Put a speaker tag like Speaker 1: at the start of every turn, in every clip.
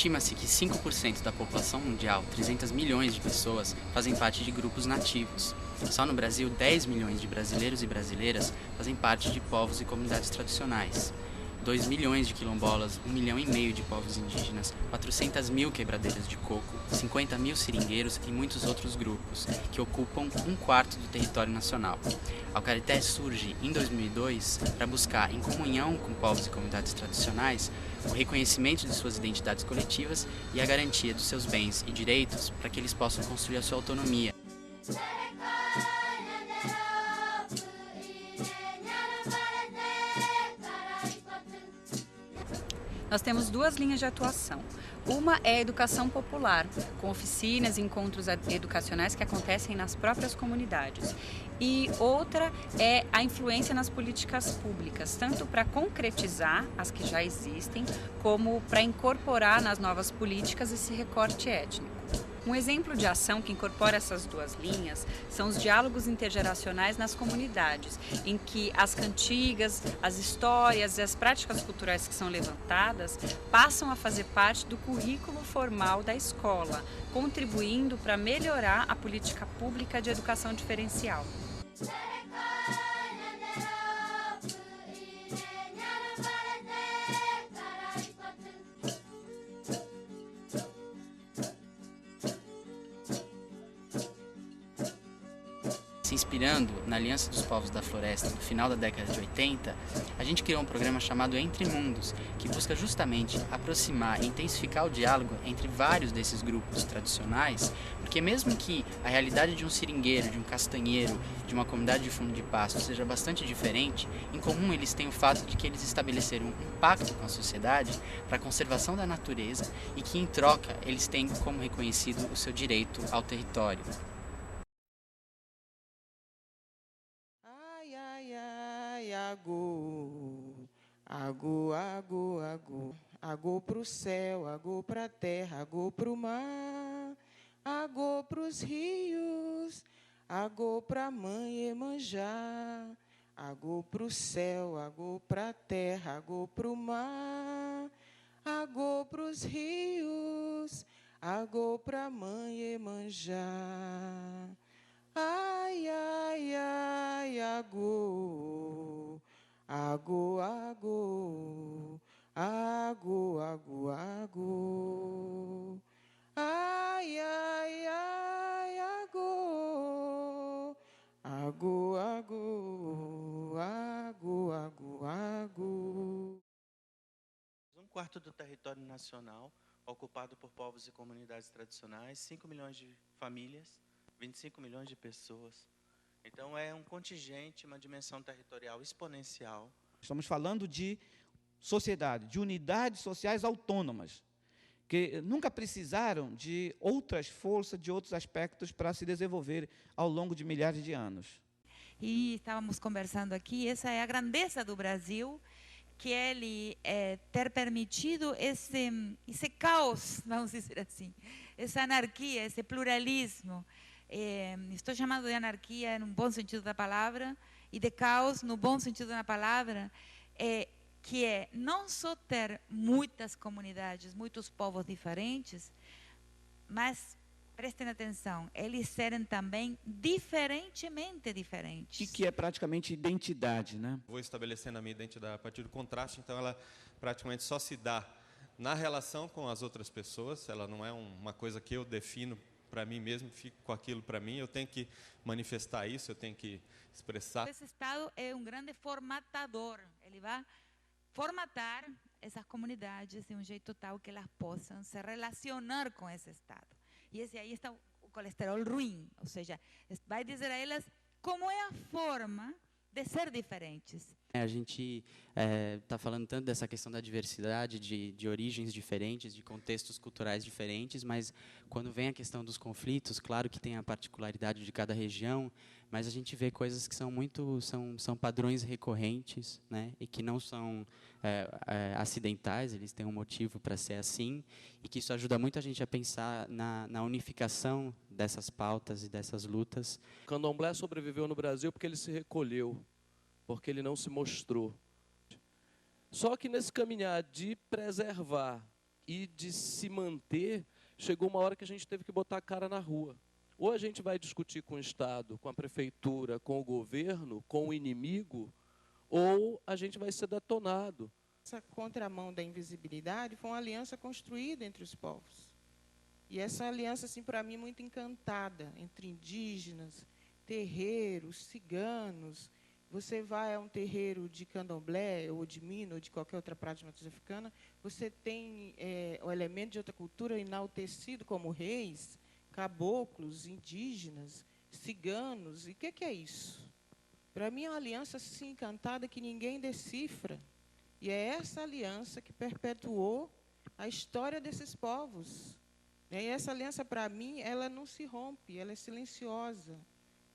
Speaker 1: Estima-se que 5% da população mundial, 300 milhões de pessoas, fazem parte de grupos nativos. Só no Brasil, 10 milhões de brasileiros e brasileiras fazem parte de povos e comunidades tradicionais. 2 milhões de quilombolas, 1,5 milhão de povos indígenas, 400 mil quebradeiras de coco, 50 mil seringueiros e muitos outros grupos, que ocupam 1/4 do território nacional. A Alcareté surge em 2002 para buscar, em comunhão com povos e comunidades tradicionais, o reconhecimento de suas identidades coletivas e a garantia dos seus bens e direitos para que eles possam construir a sua autonomia.
Speaker 2: Nós temos 2 linhas de atuação. Uma é a educação popular, com oficinas e encontros educacionais que acontecem nas próprias comunidades. E outra é a influência nas políticas públicas, tanto para concretizar as que já existem, como para incorporar nas novas políticas esse recorte étnico. Um exemplo de ação que incorpora essas 2 linhas são os diálogos intergeracionais nas comunidades, em que as cantigas, as histórias e as práticas culturais que são levantadas passam a fazer parte do currículo formal da escola, contribuindo para melhorar a política pública de educação diferencial.
Speaker 1: Se inspirando na Aliança dos Povos da Floresta no final da década de 80, a gente criou um programa chamado Entre Mundos, que busca justamente aproximar e intensificar o diálogo entre vários desses grupos tradicionais, porque mesmo que a realidade de um seringueiro, de um castanheiro, de uma comunidade de fundo de pasto seja bastante diferente, em comum eles têm o fato de que eles estabeleceram um pacto com a sociedade para a conservação da natureza e que, em troca, eles têm como reconhecido o seu direito ao território.
Speaker 3: Agô, agô, agô, agô, agô pro céu, agô pra terra, agô pro mar, agô pros rios, agô pra mãe Iemanjá, agô pro céu, agô pra terra, agô pro mar, agô pros rios, agô pra mãe Iemanjá. Ai, ai, ai, agô, agô, agô, agô, agô, agô. Ai, ai, ai, agô, agô, agô, agô, agô, agô.
Speaker 4: 1/4 do território nacional ocupado por povos e comunidades tradicionais, 5 milhões de famílias, 25 milhões de pessoas. Então, é um contingente, uma dimensão territorial exponencial.
Speaker 5: Estamos falando de sociedade, de unidades sociais autônomas, que nunca precisaram de outras forças, de outros aspectos para se desenvolver ao longo de milhares de anos.
Speaker 6: E estávamos conversando aqui, essa é a grandeza do Brasil, que ele ter permitido esse caos, vamos dizer assim, essa anarquia, esse pluralismo. Estou chamando de anarquia no bom sentido da palavra e de caos no bom sentido da palavra, que é não só ter muitas comunidades, muitos povos diferentes, mas prestem atenção, eles serem também diferentemente diferentes.
Speaker 5: E que é praticamente identidade, né?
Speaker 7: Vou estabelecendo a minha identidade a partir do contraste, então ela praticamente só se dá na relação com as outras pessoas, ela não é uma coisa que eu defino para mim mesmo, fico com aquilo para mim, eu tenho que manifestar isso, eu tenho que expressar.
Speaker 6: Esse Estado é um grande formatador, ele vai formatar essas comunidades de um jeito tal que elas possam se relacionar com esse Estado. E esse aí está o colesterol ruim, ou seja, vai dizer a elas como é a forma de ser diferentes.
Speaker 1: A gente está falando tanto dessa questão da diversidade, de origens diferentes, de contextos culturais diferentes, mas quando vem a questão dos conflitos, claro que tem a particularidade de cada região, mas a gente vê coisas que são padrões recorrentes, né, e que não são acidentais, eles têm um motivo para ser assim, e que isso ajuda muito a gente a pensar na unificação dessas pautas e dessas lutas.
Speaker 8: O candomblé sobreviveu no Brasil porque ele se recolheu, porque ele não se mostrou. Só que nesse caminhar de preservar e de se manter, chegou uma hora que a gente teve que botar a cara na rua. Ou a gente vai discutir com o Estado, com a prefeitura, com o governo, com o inimigo, ou a gente vai ser detonado.
Speaker 3: Essa contramão da invisibilidade foi uma aliança construída entre os povos. E essa aliança, assim, para mim, muito encantada, entre indígenas, terreiros, ciganos. Você vai a um terreiro de candomblé, ou de mina, ou de qualquer outra prática de matriz africana, você tem o elemento de outra cultura enaltecido como reis, caboclos, indígenas, ciganos. E o que é isso? Para mim, é uma aliança assim, encantada que ninguém decifra. E é essa aliança que perpetuou a história desses povos. E essa aliança, para mim, ela não se rompe, ela é silenciosa,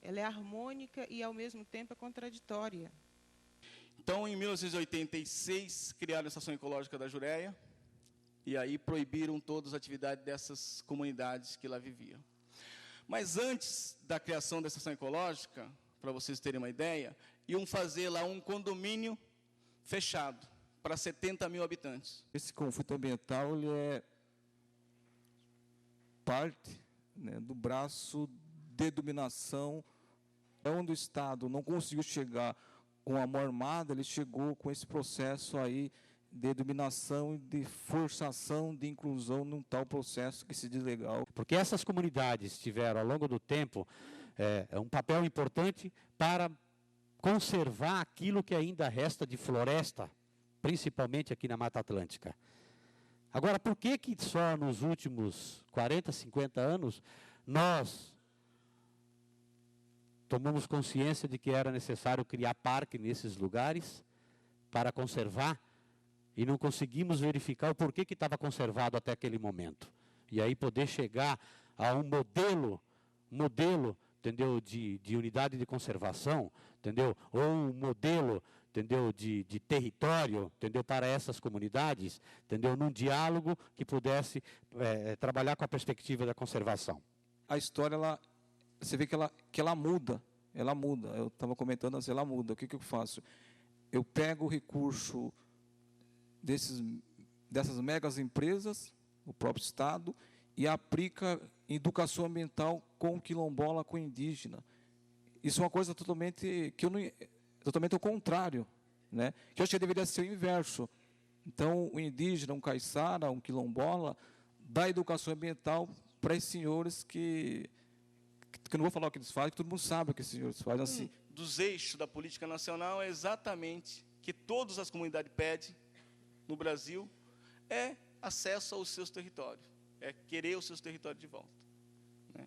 Speaker 3: ela é harmônica e, ao mesmo tempo, é contraditória.
Speaker 9: Então, em 1986, criaram a Estação Ecológica da Jureia, e aí proibiram todas as atividades dessas comunidades que lá viviam. Mas antes da criação da Estação Ecológica, para vocês terem uma ideia, iam fazer lá um condomínio fechado para 70 mil habitantes.
Speaker 10: Esse conflito ambiental ele é parte, né, do braço de dominação, onde o Estado não conseguiu chegar com a mão armada, ele chegou com esse processo aí de dominação e de forçação de inclusão num tal processo que se diz legal.
Speaker 11: Porque essas comunidades tiveram, ao longo do tempo, um papel importante para conservar aquilo que ainda resta de floresta, principalmente aqui na Mata Atlântica. Agora, por que só nos últimos 40, 50 anos, nós tomamos consciência de que era necessário criar parque nesses lugares para conservar e não conseguimos verificar o porquê que estava conservado até aquele momento? E aí poder chegar a um modelo, entendeu, de unidade de conservação, entendeu, ou um modelo, entendeu, de território, entendeu, para essas comunidades, entendeu, num diálogo que pudesse trabalhar com a perspectiva da conservação.
Speaker 10: A história, você vê que ela muda. Eu estava comentando assim, ela muda. O que eu faço? Eu pego o recurso dessas megas empresas, o próprio Estado, e aplica em educação ambiental com quilombola, com indígena. Isso é uma coisa totalmente ao contrário, né? Que eu acho que deveria ser o inverso. Então, o indígena, um caiçara, um quilombola, dá educação ambiental para esses senhores que eu não vou falar o que eles fazem, que todo mundo sabe o que esses senhores fazem. Assim.
Speaker 9: Dos eixos da política nacional é exatamente que todas as comunidades pedem no Brasil é acesso aos seus territórios, é querer os seus territórios de volta, né?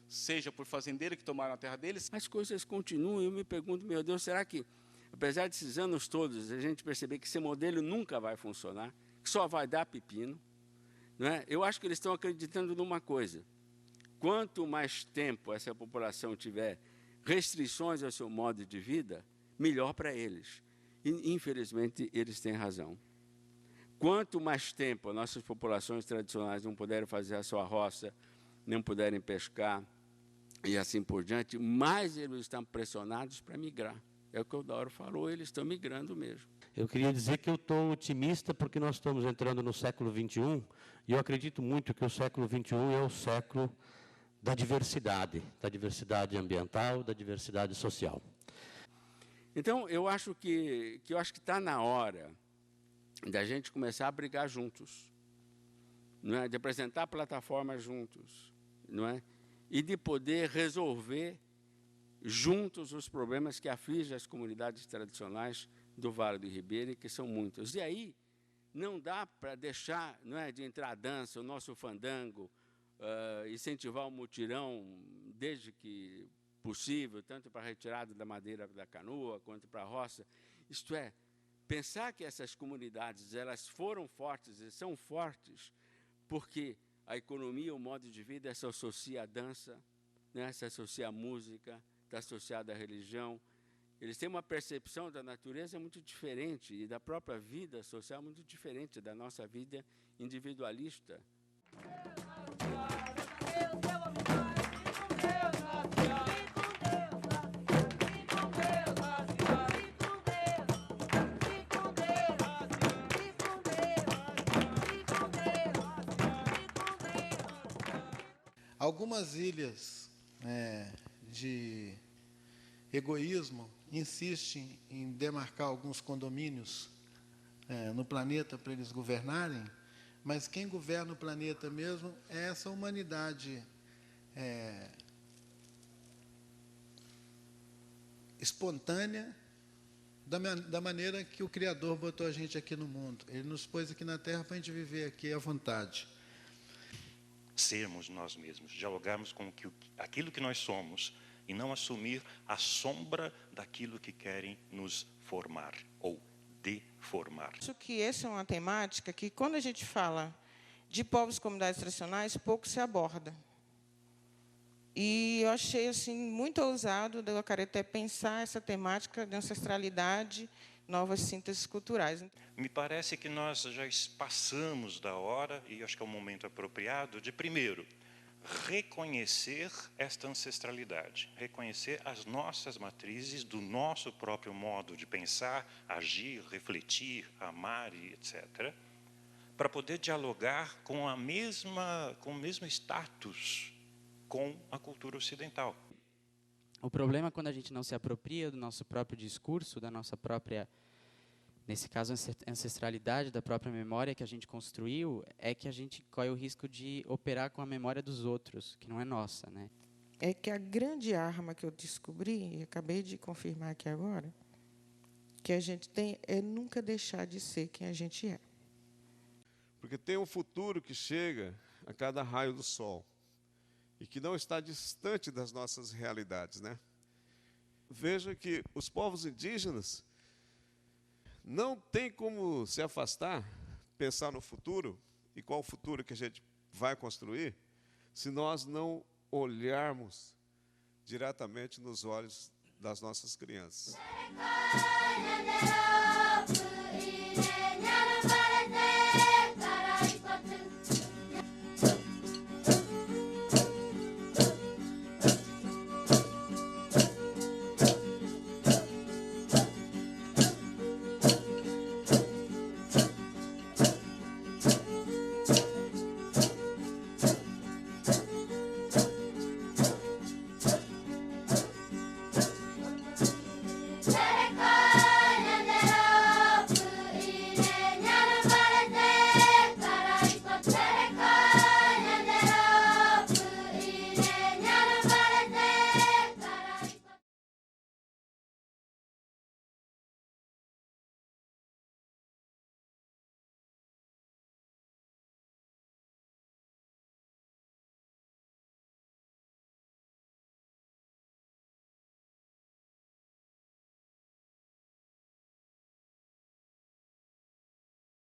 Speaker 9: Seja por fazendeiros que tomaram a terra deles.
Speaker 12: As coisas continuam e eu me pergunto, meu Deus, será que, apesar desses anos todos, a gente perceber que esse modelo nunca vai funcionar, que só vai dar pepino, não é? Eu acho que eles estão acreditando numa coisa: quanto mais tempo essa população tiver restrições ao seu modo de vida, melhor para eles. E, infelizmente, eles têm razão. Quanto mais tempo nossas populações tradicionais não puderem fazer a sua roça, não puderem pescar e assim por diante, mais eles estão pressionados para migrar. É o que o Dauro falou, eles estão migrando mesmo.
Speaker 11: Eu queria dizer que eu estou otimista porque nós estamos entrando no século XXI e eu acredito muito que o século XXI é o século da diversidade ambiental, da diversidade social.
Speaker 12: Então, eu acho que está na hora da gente começar a brigar juntos, não é? De apresentar plataformas juntos, não é? E de poder resolver juntos os problemas que afligem as comunidades tradicionais do Vale do Ribeira, que são muitas. E aí não dá para deixar, não é, de entrar a dança, o nosso fandango, incentivar o mutirão desde que possível, tanto para a retirada da madeira da canoa, quanto para a roça. Isto é, pensar que essas comunidades elas foram fortes e são fortes porque a economia, o modo de vida se associa à dança, né, se associa à música, está associado à religião. Eles têm uma percepção da natureza muito diferente e da própria vida social muito diferente da nossa vida individualista.
Speaker 13: Algumas ilhas de egoísmo insistem em demarcar alguns condomínios no planeta para eles governarem, mas quem governa o planeta mesmo é essa humanidade espontânea, da maneira que o Criador botou a gente aqui no mundo. Ele nos pôs aqui na Terra para a gente viver aqui à vontade.
Speaker 14: Sermos nós mesmos, dialogarmos com aquilo que nós somos e não assumir a sombra daquilo que querem nos formar ou deformar.
Speaker 3: Acho que essa é uma temática que, quando a gente fala de povos e comunidades tradicionais, pouco se aborda. E eu achei assim, muito ousado do Acarité pensar essa temática de ancestralidade, novas sínteses culturais.
Speaker 14: Me parece que nós já passamos da hora, e acho que é o momento apropriado, de, primeiro, reconhecer esta ancestralidade, reconhecer as nossas matrizes do nosso próprio modo de pensar, agir, refletir, amar, e etc., para poder dialogar com o mesmo status com a cultura ocidental.
Speaker 1: O problema é quando a gente não se apropria do nosso próprio discurso, da nossa própria, nesse caso, ancestralidade, da própria memória que a gente construiu, é que a gente corre o risco de operar com a memória dos outros, que não é nossa, né?
Speaker 3: É que a grande arma que eu descobri, e acabei de confirmar aqui agora, que a gente tem é nunca deixar de ser quem a gente é.
Speaker 15: Porque tem um futuro que chega a cada raio do sol e que não está distante das nossas realidades, né? Veja que os povos indígenas não tem como se afastar, pensar no futuro e qual o futuro que a gente vai construir, se nós não olharmos diretamente nos olhos das nossas crianças.